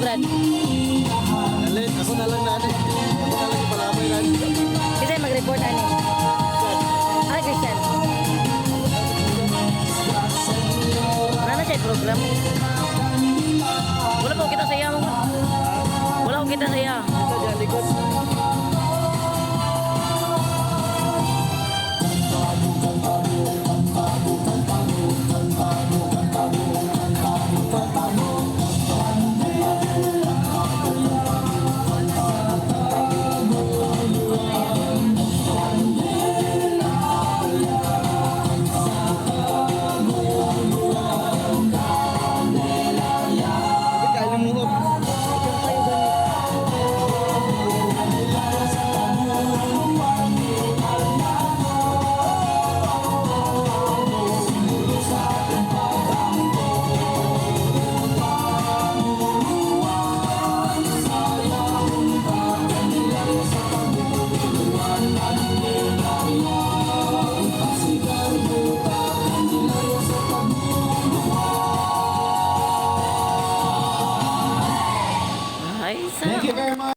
Brad? Dali, ako na lang na Ako na lang yung palamay na Kasi mag-report ani. Ah, Christian. Wala na siya program. Wala po kita saya mo. Wala ko kita saya. Ito dyan, likod. Bakit kaya lumuhog? Ay, sa. Thank you very